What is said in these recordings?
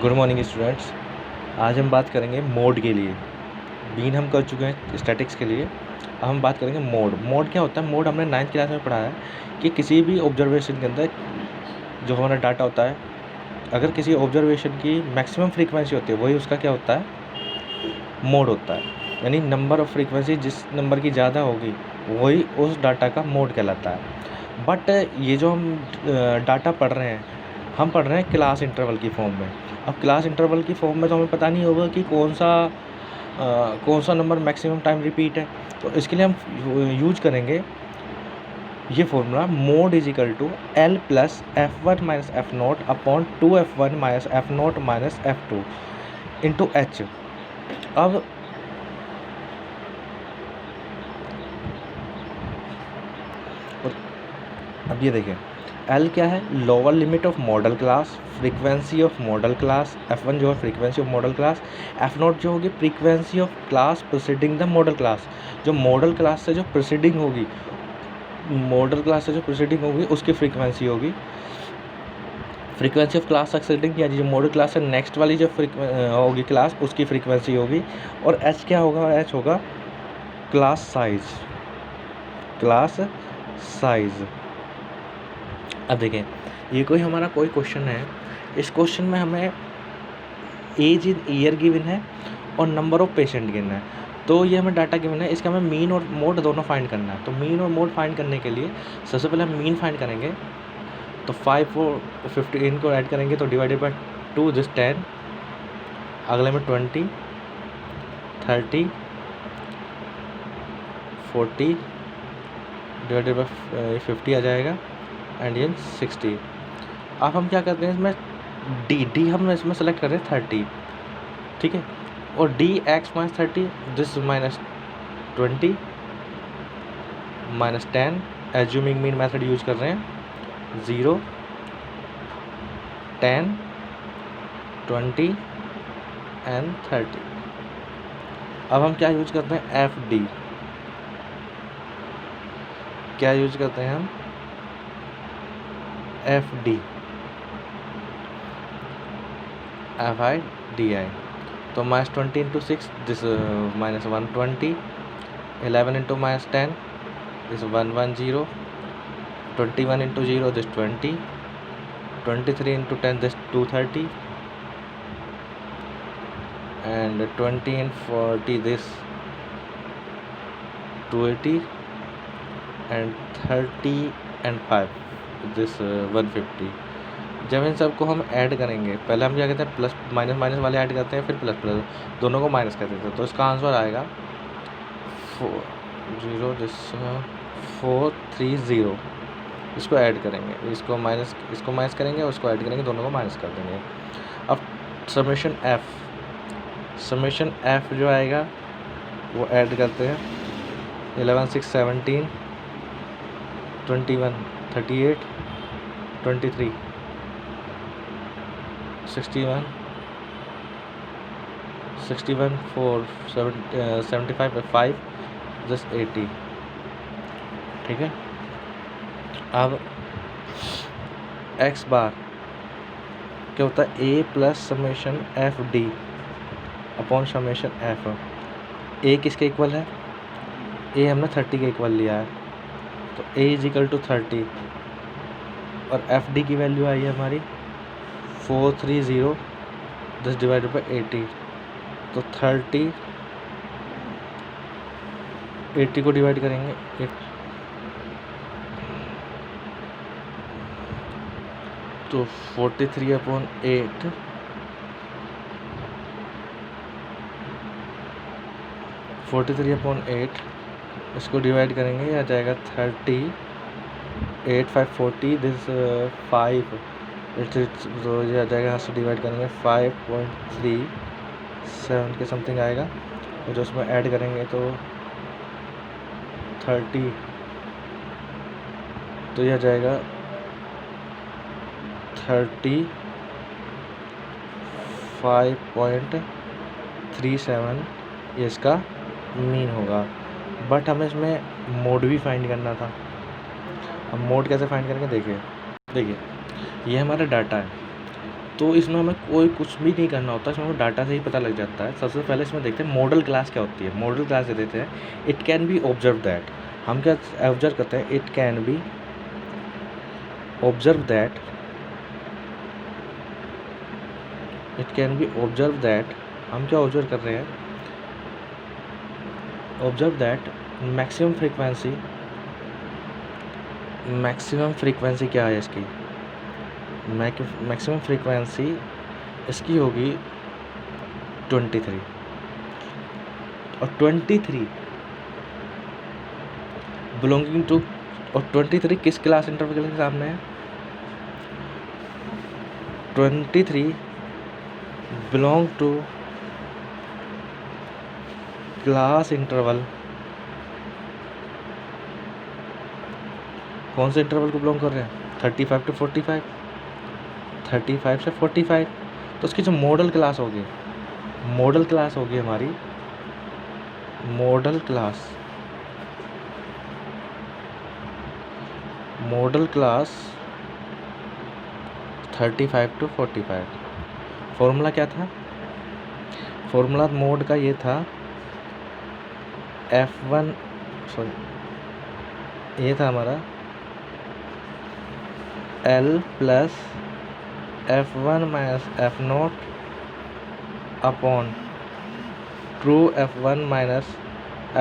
Good morning students. आज हम बात करेंगे मोड के लिए। बीन हम कर चुके हैं स्टैटिक्स के लिए। अब हम बात करेंगे मोड क्या होता है। मोड हमने 9th क्लास में पढ़ा है कि किसी भी ऑब्जर्वेशन के अंदर जो हमारा डाटा होता है, अगर किसी ऑब्जर्वेशन की मैक्सिमम फ्रीक्वेंसी होती है वही उसका क्या होता है, मोड होता है। यानी नंबर ऑफ़ फ्रीक्वेंसी जिस नंबर की ज़्यादा होगी वही उस डाटा का मोड कहलाता है। बट ये जो हम डाटा पढ़ रहे हैं, हम पढ़ रहे हैं क्लास इंटरवल की फॉर्म में। अब क्लास इंटरवल की फॉर्म में तो हमें पता नहीं होगा कि कौन सा नंबर मैक्सिमम टाइम रिपीट है। तो इसके लिए हम यूज करेंगे ये formula, mode is equal to L plus F1 minus F0 upon 2F1 minus F0 minus F2 into H। अब ये देखिए, L क्या है, lower limit of modal class, frequency of modal class. F1 जो है frequency of modal class. F0 जो होगी frequency of class preceding the modal class. जो मॉडल क्लास से जो प्रीसीडिंग होगी, उसकी फ्रीक्वेंसी होगी। फ्रीक्वेंसी ऑफ क्लास सक्सेडिंग या जो मॉडल क्लास से नेक्स्ट वाली जो होगी क्लास, उसकी फ्रीक्वेंसी होगी। और H क्या होगा, H होगा क्लास साइज। अब देखें, ये हमारा कोई क्वेश्चन है। इस क्वेश्चन में हमें एज इन ईयर गिवन है और नंबर ऑफ पेशेंट गिवन है। तो ये हमें डाटा गिवन है, इसका हमें मीन और मोड दोनों फाइंड करना है। तो मीन और मोड फाइंड करने के लिए सबसे पहले हम मीन फाइंड करेंगे। तो 5 और 15 को ऐड करेंगे तो डिवाइडेड बाय 2 दिस 10, अगले में 20, 30, 40 डिवाइडेड बाय 50 आ जाएगा एंड ये 60। अब हम क्या करते हैं, इसमें डी हम इसमें सेलेक्ट कर रहे हैं 30, ठीक है। और D x minus 30, this minus 20 minus 10, assuming mean method use कर रहे हैं। 0, 10, 20 एंड 30। अब हम क्या यूज करते हैं, एफ डी। क्या यूज करते हैं हम, F D, F I D I. तो minus 20 into 6, this minus 120, 11 into minus 10, this 110, 21 into 0, this 20, 23 into 10, this 230, and 20 and 40, this 280, and 30 and 5, this 150। जब इन सबको हम ऐड करेंगे, पहले हम क्या कहते हैं, प्लस माइनस माइनस वाले ऐड करते हैं, फिर प्लस प्लस दोनों को माइनस कर देते हैं। तो इसका आंसर आएगा 430। इसको ऐड करेंगे, इसको माइनस करेंगे, उसको ऐड करेंगे, दोनों को माइनस कर देंगे। अब समेशन एफ जो आएगा वो ऐड करते हैं। 11 6 17, 21 38, 23 61, 4 75 5, जस्ट 80, ठीक है। अब एक्स बार क्या होता है, A plus summation F D upon summation F. A किसके इक्वल है, ए हमने 30 के इक्वल लिया है, तो ए इज इक्वल टू 30 और एफ डी की वैल्यू आई है हमारी 430, दिस डिवाइडेड बाई 80। तो 80 को डिवाइड करेंगे, तो 43/8, 43/8 इसको डिवाइड करेंगे, आ जाएगा 30, 8 5 40, दिस 5, तो ये आ जाएगा, यहाँ से डिवाइड करेंगे 5.37 के समथिंग आएगा। और जो उसमें ऐड करेंगे तो 30, तो यह आ जाएगा 35.37, ये इसका मीन होगा। बट हमें इसमें मोड भी फाइंड करना था। अब मोड कैसे फाइंड करेंगे, देखिए ये हमारा डाटा है। तो इसमें हमें कोई कुछ भी नहीं करना होता, इसमें हमें डाटा से ही पता लग जाता है। सबसे पहले इसमें देखते हैं मॉडल क्लास क्या होती है। मॉडल क्लास दे देते हैं, it can be observe that. हम क्या ऑब्जर्व करते हैं, it can be observe that, it can be observe that. हम क्या ऑब्जर्व कर रहे हैं, observe that maximum frequency, maximum frequency क्या है इसकी, मैक्सिमम फ्रीक्वेंसी इसकी होगी 23। और 23 बिलोंगिंग टू, और 23 किस क्लास इंटरवल के सामने है, 23 बिलोंग टू क्लास इंटरवल। कौन से इंटरवल को बिलोंग कर रहे हैं, 35 to 45, 35 से 45। तो उसकी जो मॉडल क्लास होगी, मॉडल क्लास होगी हमारी, model class, model class 35 to 45। Formula क्या था, फॉर्मूला मोड का ये था, F1 सॉरी ये था हमारा L plus F1 minus F0 upon true F1 minus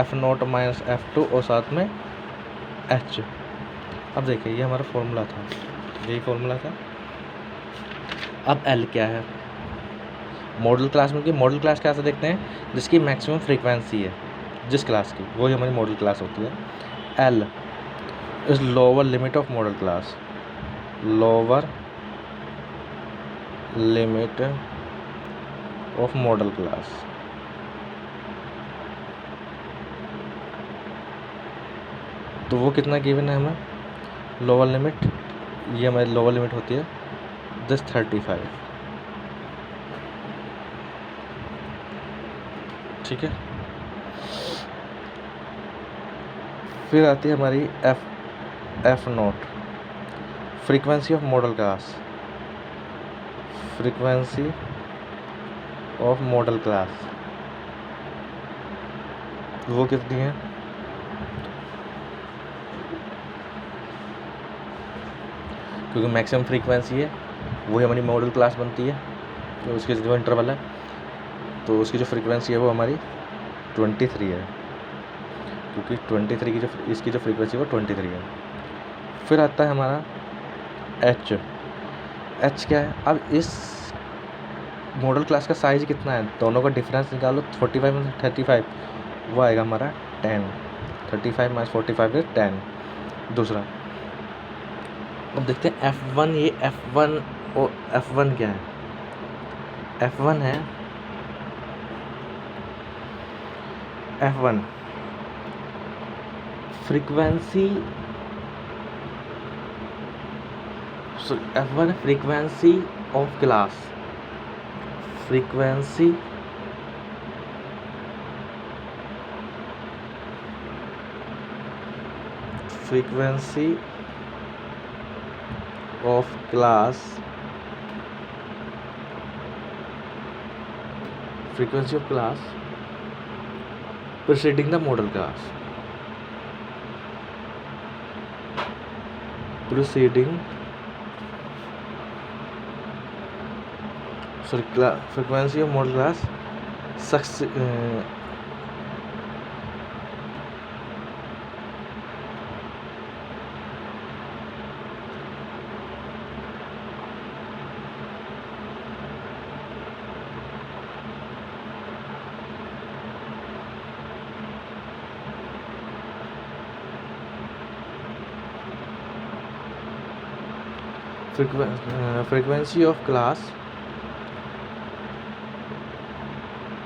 F0 minus F2 और साथ में H। अब देखिए ये हमारा फॉर्मूला था, यही फॉर्मूला था। अब L क्या है, मॉडल क्लास में, मॉडल क्लास कैसे देखते हैं, जिसकी मैक्सिमम फ्रीक्वेंसी है जिस क्लास की, वही हमारी मॉडल क्लास होती है। L is lower limit of modal class, lower limit of modal class. तो वो कितना गिवन है हमें, लोअर लिमिट, ये हमारी लोअर लिमिट होती है दिस 35। ठीक है, फिर आती है हमारी F0 frequency of modal class, frequency of modal class वो कितनी है, क्योंकि मैक्सिमम फ्रीक्वेंसी है वही हमारी मॉडल क्लास बनती है, तो उसके जो इंटरवल है, तो उसकी जो फ्रीक्वेंसी है वो हमारी 23 है, क्योंकि 23 की जो इसकी जो फ्रीक्वेंसी है वो 23 है। फिर आता है हमारा H। H क्या है, अब इस मॉडल क्लास का साइज कितना है, दोनों का डिफरेंस निकालो, 45 में 35, वो आएगा हमारा 10, 35 माइनस 45 है 10। दूसरा अब देखते हैं F1, ये F1 और F1 क्या है, F1 है F1 फ्रीक्वेंसी, F1 है frequency of class, frequency frequency of class, frequency of class preceding the model class, preceding frequency of model class frequency of class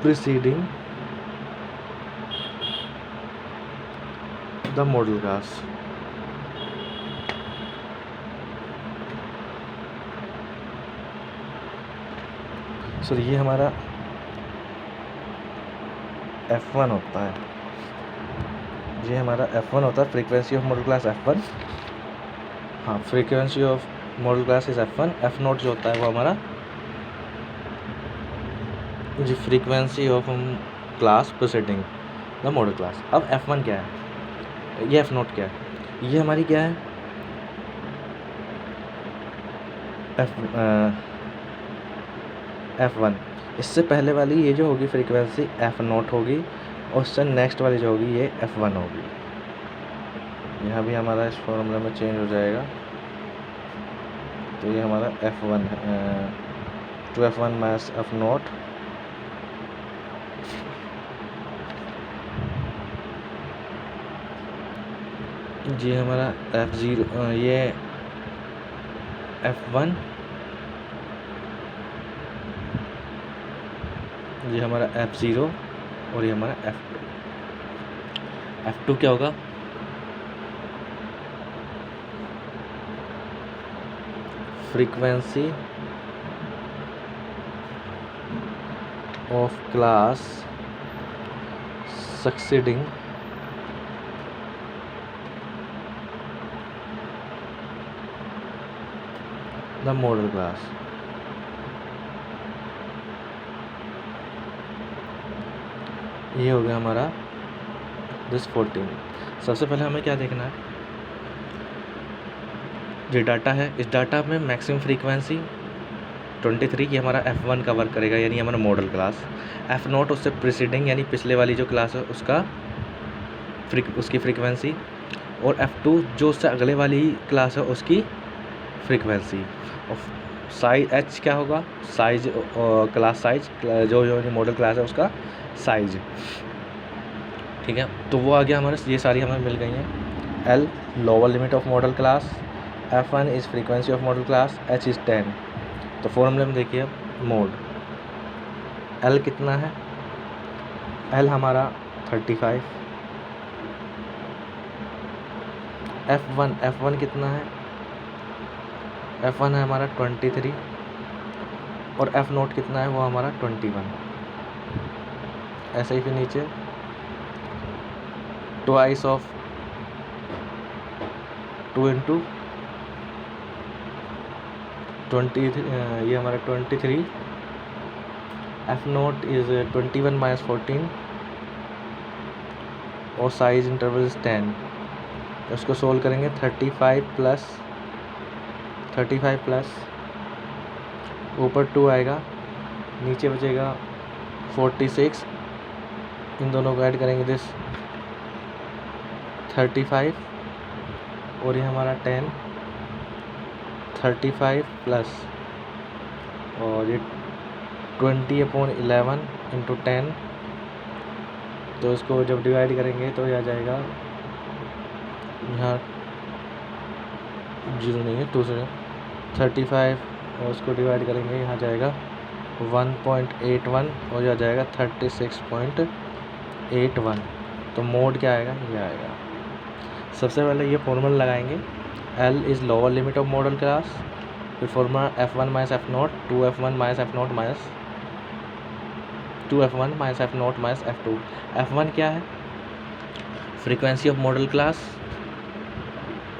preceding the model class। Sir ये हमारा F1 होता है, ये हमारा F1 होता है, frequency of modal class F1। हाँ, frequency of modal class is F1, F0 जो होता है वो हमारा जी frequency of class preceding the modal class. अब F1 क्या है, ये F0 क्या है, ये हमारी क्या है F1। इससे पहले वाली ये जो होगी फ्रीक्वेंसी F0 होगी और उससे नेक्स्ट वाली जो होगी ये F1 होगी। यहाँ भी हमारा इस फॉर्मूला में चेंज हो जाएगा, तो ये हमारा F1 है, टू F1 माइनस F0 जी हमारा F0 ये F1 ये हमारा F0 और ये हमारा F2। F2 क्या होगा, frequency of class succeeding the modal class. ये हो गया हमारा दिस 14। सबसे पहले हमें क्या देखना है, जो डाटा है इस डाटा में मैक्सिमम फ्रीक्वेंसी 23 ये हमारा F1 का वर्क करेगा, यानी हमारा मॉडल क्लास। F0 उससे प्रीसीडिंग यानी पिछले वाली जो क्लास है उसका उसकी फ्रीक्वेंसी, और F2 जो उससे अगले वाली क्लास है उसकी फ्रीक्वेंसी। और साइज H क्या होगा, साइज क्लास साइज, जो जो मॉडल क्लास है उसका साइज। ठीक है, तो वो आ गया हमारे, ये सारी हमें मिल गई हैं। L lower limit of modal class, F1 is frequency of modal class, H is 10। तो फॉर्मूले में देखिए मोड L कितना है, L हमारा 35, F1 कितना है, F1 है हमारा 23 और F0 कितना है वो हमारा 21। ऐसे ही फिर नीचे ट्वाइस ऑफ 2 इंटू 20 ये हमारा 23, F0 इज़ 21 माइनस 14 और साइज इंटरवल इज़ 10। उसको सोल्व करेंगे 35 प्लस ऊपर 2 आएगा, नीचे बचेगा 46, इन दोनों को ऐड करेंगे दिस 35 और ये हमारा 10, 35 प्लस और ये 20/11 इंटू 10, तो इसको जब डिवाइड करेंगे तो ये आ जाएगा, यहाँ 0 नहीं है 2 से 35 और उसको डिवाइड करेंगे यहाँ जाएगा 1.81 और यह आ जाएगा 36.81। तो मोड क्या आएगा, ये आएगा। सबसे पहले ये फॉर्मूला लगाएंगे, L is lower limit of modal class, फिर formula F1 minus F0, 2F1 minus F0 minus 2F1 minus F0 minus F2। F1 क्या है, फ्रीक्वेंसी ऑफ मॉडल क्लास,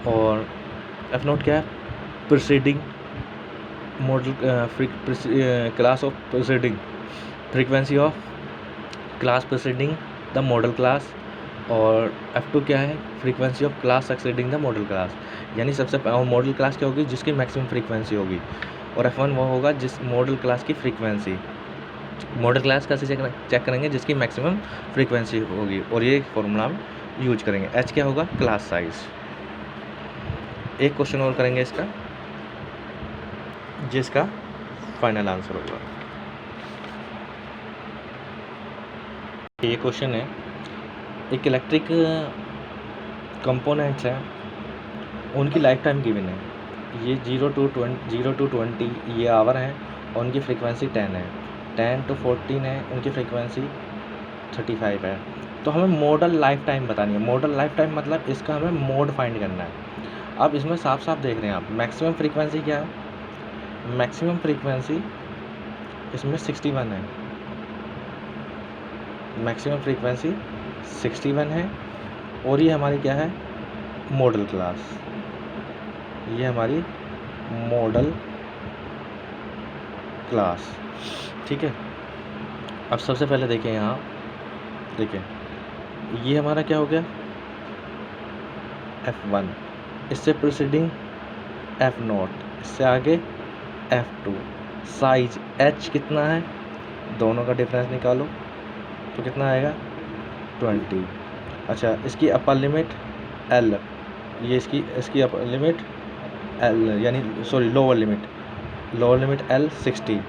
और F0 क्या है, preceding model class of preceding, frequency of class preceding the modal class. और F2 क्या है, frequency of class succeeding the modal class, यानी सबसे मॉडल क्लास क्या होगी, जिसकी मैक्सिमम फ्रीक्वेंसी होगी, और F1 वो होगा जिस मॉडल क्लास की फ्रीक्वेंसी। मॉडल क्लास कैसे चेक करेंगे, जिसकी मैक्सिमम फ्रीक्वेंसी होगी, और ये फॉर्मूला हम यूज करेंगे। H क्या होगा, क्लास साइज। एक क्वेश्चन और करेंगे इसका, जिसका फाइनल आंसर होगा। ये क्वेश्चन है, एक इलेक्ट्रिक कंपोनेंट्स हैं, उनकी लाइफ टाइम गिवन है, ये 0 to 20 ये आवर हैं और उनकी फ्रीक्वेंसी 10 है, 10 to 14 है, उनकी फ्रीक्वेंसी 35 है। तो हमें मॉडल लाइफ टाइम बतानी है। मॉडल लाइफ टाइम मतलब इसका हमें मोड फाइंड करना है। अब इसमें साफ साफ देख रहे हैं आप, मैक्सिमम फ्रीक्वेंसी क्या है, मैक्सिमम फ्रीक्वेंसी इसमें 61 है, मैक्सिमम फ्रीक्वेंसी 61 है, और ये हमारी क्या है, मॉडल क्लास, ये हमारी मॉडल क्लास। ठीक है, अब सबसे पहले देखिए यहाँ, देखिए ये हमारा क्या हो गया, F1, इससे प्रीसीडिंग F0, इससे आगे F2, साइज H कितना है, दोनों का डिफरेंस निकालो तो कितना आएगा 20। अच्छा, इसकी अपर लिमिट L, ये इसकी अपर लिमिट L यानी सॉरी लोअर लिमिट L 60।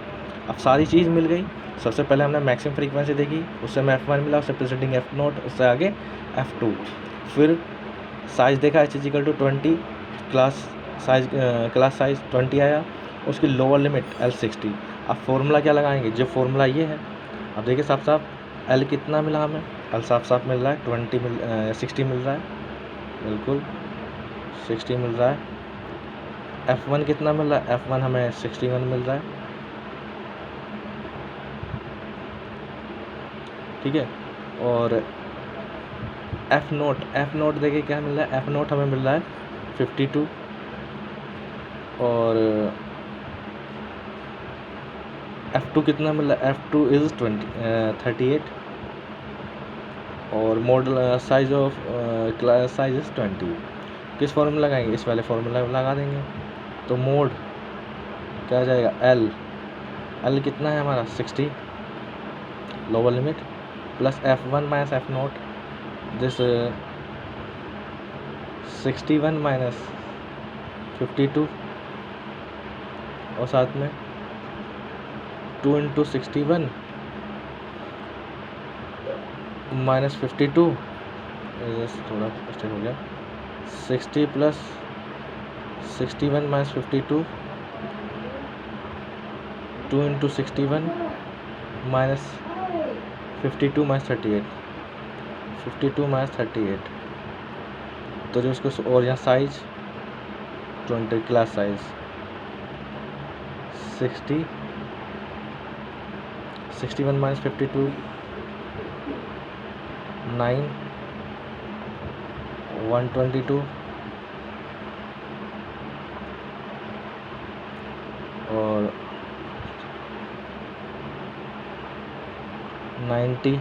अब सारी चीज़ मिल गई। सबसे पहले हमने मैक्सिमम फ्रीक्वेंसी देखी, उससे हमें F1 मिला, उससे प्रीसीडिंग F0, उससे आगे F2, फिर साइज़ देखा H equal to 20, class size 20 आया, उसकी लोअर लिमिट L 60। अब फॉर्मूला क्या लगाएंगे, जो फॉर्मूला ये है। अब देखिए साफ साफ L कितना मिला हमें, L साफ साफ मिल रहा है 60 मिल रहा है, बिल्कुल 60 मिल रहा है। F1 कितना मिल रहा है, F1 हमें 61 मिल रहा है, ठीक है। और F0 देखिए क्या मिल रहा है, F0 हमें मिल रहा है 52, और F2 कितना मिल रहा है, F2 इज़ 38, और model size of class size is 20। किस फॉर्मूला लगाएंगे, इस वाले फॉर्मूला लगा देंगे। तो मोड क्या आ जाएगा, L कितना है हमारा 60, lower limit, plus F1 minus F0, this 61 minus 52, और साथ में 2 इंटू 61 माइनस 52, थोड़ा मिस्टेक हो गया, 60 plus 61 minus 52, 2 into 61 minus 52 minus 38, 52 minus 38, तो जो इसको, और यहाँ साइज 20, क्लास साइज 60, 61 माइनस 52 9, 122, और 90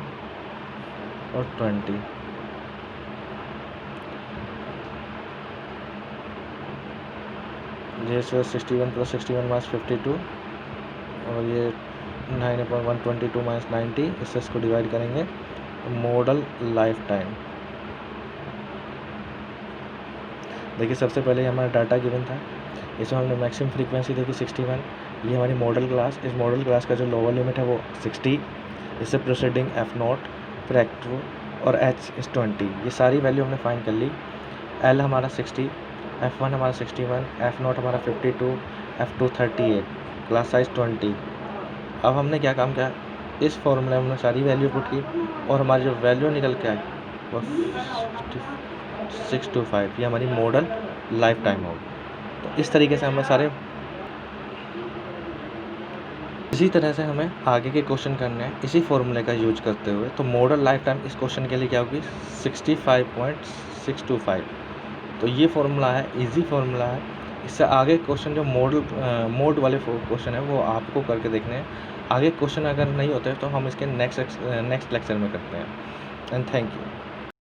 और 20। जैसे 61 प्लस 61 माइनस 52, और ये 9/122 माइनस 90, इससे इसको डिवाइड करेंगे, मॉडल लाइफ टाइम। देखिए सबसे पहले हमारा डाटा गिवन था, इसमें हमने मैक्सिमम फ्रीक्वेंसी देखी 61, ये हमारी मॉडल क्लास, इस मॉडल क्लास का जो लोअर लिमिट है वो 60, इससे प्रोसीडिंग F0, फिर F2 और H इज़ 20। ये सारी वैल्यू हमने फाइंड कर ली। L हमारा 60, F1 हमारा 61, F0 हमारा 52, F2 38, क्लास साइज 20। अब हमने क्या काम किया, इस फॉर्मूले में हमने सारी वैल्यू पुट की, और हमारी जो वैल्यू निकल के आई वो 625, ये हमारी मॉडल लाइफ टाइम होगी। तो इस तरीके से हमें सारे, इसी तरह से हमें आगे के क्वेश्चन करने हैं इसी फॉर्मूले का यूज करते हुए। तो मॉडल लाइफ टाइम इस क्वेश्चन के लिए क्या होगी, 65.625। तो ये फॉर्मूला है, इजी फॉर्मूला है। इससे आगे क्वेश्चन जो मोड वाले क्वेश्चन है वो आपको करके देखने हैं। आगे क्वेश्चन अगर नहीं होते तो हम इसके नेक्स्ट लेक्चर में करते हैं। And thank you.